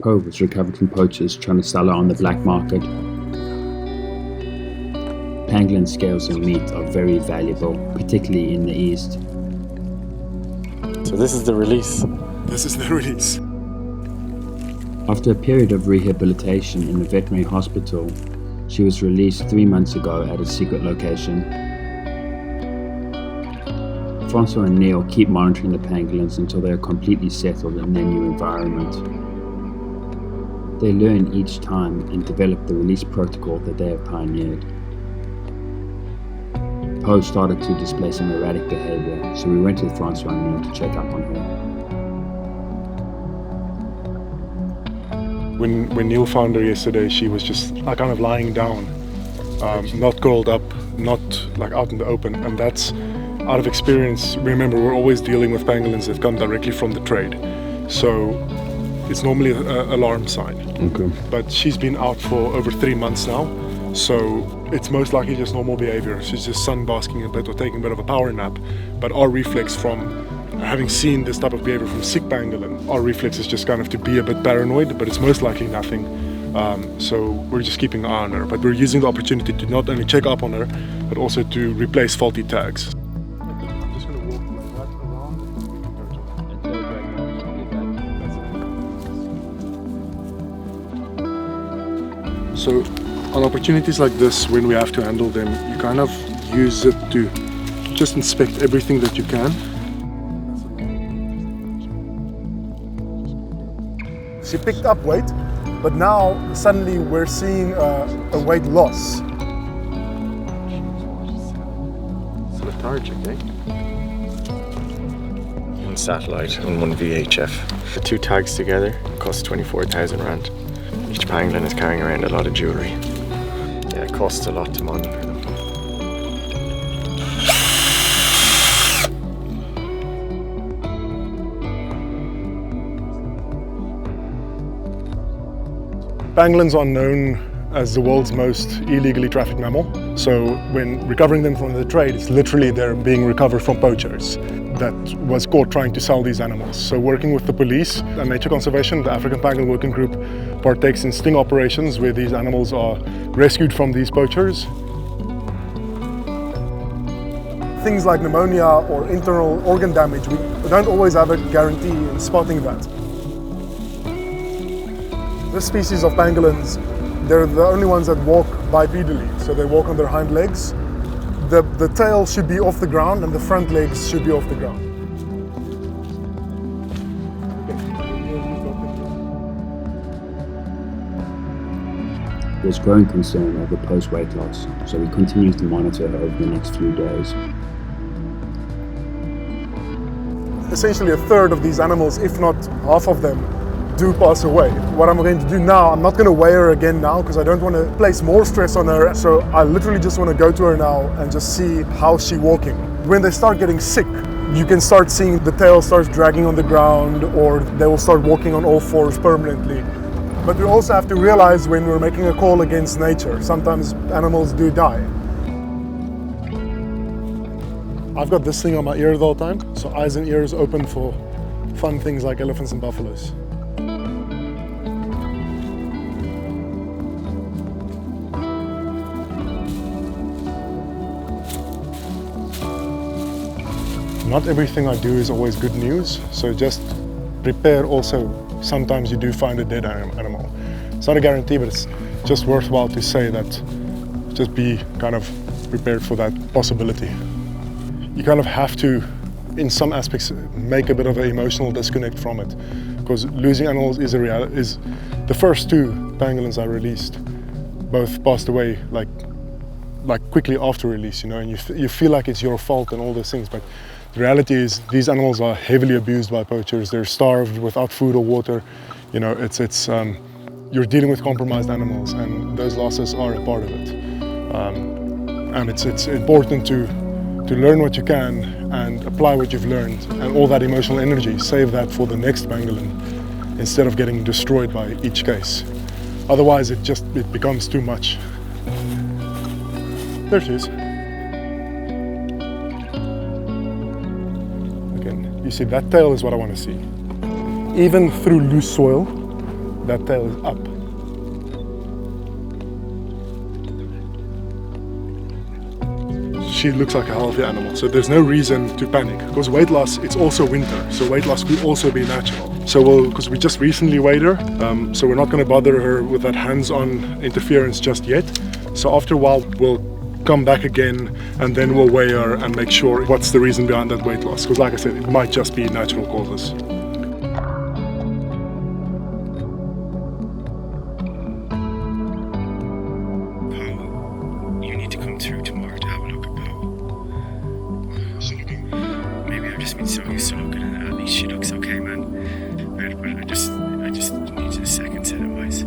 Po was recovered from poachers trying to sell her on the black market. Pangolin scales and meat are very valuable, particularly in the east. So this is the release. This is the release. After a period of rehabilitation in a veterinary hospital, she was released 3 months ago at a secret location. Francois and Niall keep monitoring the pangolins until they are completely settled in their new environment. They learn each time and develop the release protocol that they have pioneered. Po started to display some erratic behavior, so we went with Francois and Niall to check up on her. When Neil found her yesterday, she was just kind of lying down, not curled up, not like out in the open, and that's out of experience. Remember, we're always dealing with pangolins that come directly from the trade, so it's normally an alarm sign. Okay. But she's been out for over 3 months now, so it's most likely just normal behavior. She's just sunbasking a bit or taking a bit of a power nap, but our reflex from having seen this type of behavior from sick pangolin, our reflex is just kind of to be a bit paranoid, but it's most likely nothing. So we're just keeping an eye on her, but we're using the opportunity to not only check up on her, but also to replace faulty tags. I'm just going to walk like that around. So on opportunities like this, when we have to handle them, you kind of use it to just inspect everything that you can. She picked up weight, but now suddenly we're seeing a weight loss. It's lethargic, eh? One satellite and one VHF. The 2 tags together cost 24,000 rand. Each pangolin is carrying around a lot of jewellery. Yeah, it costs a lot to monitor them. Pangolins are known as the world's most illegally trafficked mammal. So when recovering them from the trade, it's literally they're being recovered from poachers that was caught trying to sell these animals. So working with the police and nature conservation, the African Pangolin Working Group partakes in sting operations where these animals are rescued from these poachers. Things like pneumonia or internal organ damage, we don't always have a guarantee in spotting that. This species of pangolins, they're the only ones that walk bipedally, so they walk on their hind legs. The tail should be off the ground and the front legs should be off the ground. There's growing concern over Po's weight loss, so we continue to monitor her over the next few days. Essentially a third of these animals, if not half of them, do pass away. What I'm going to do now, I'm not going to weigh her again now because I don't want to place more stress on her. So I literally just want to go to her now and just see how she's walking. When they start getting sick, you can start seeing the tail starts dragging on the ground, or they will start walking on all fours permanently. But we also have to realize when we're making a call against nature, sometimes animals do die. I've got this thing on my ear the whole time, so eyes and ears open for fun things like elephants and buffaloes. Not everything I do is always good news, so just prepare also. Sometimes you do find a dead animal. It's not a guarantee, but it's just worthwhile to say that just be kind of prepared for that possibility. You kind of have to, in some aspects, make a bit of an emotional disconnect from it, because losing animals is a reality. The first 2 pangolins I released both passed away like quickly after release, you know, and you feel like it's your fault and all those things, but the reality is these animals are heavily abused by poachers. They're starved without food or water. You know, you're dealing with compromised animals, and those losses are a part of it. And it's important to learn what you can and apply what you've learned, and all that emotional energy, save that for the next pangolin instead of getting destroyed by each case. Otherwise, it becomes too much. There she is. You see, that tail is what I want to see. Even through loose soil, that tail is up. She looks like a healthy animal, so there's no reason to panic. Because weight loss, it's also winter, so weight loss could also be natural. So because we just recently weighed her, so we're not going to bother her with that hands-on interference just yet. So after a while, we'll come back again, and then we'll weigh her and make sure what's the reason behind that weight loss. Because like I said, it might just be natural causes. You need to come through tomorrow to have a look at Poe. Maybe I've just been so used to looking at it. At least she looks okay, man. But I just need a second set of eyes.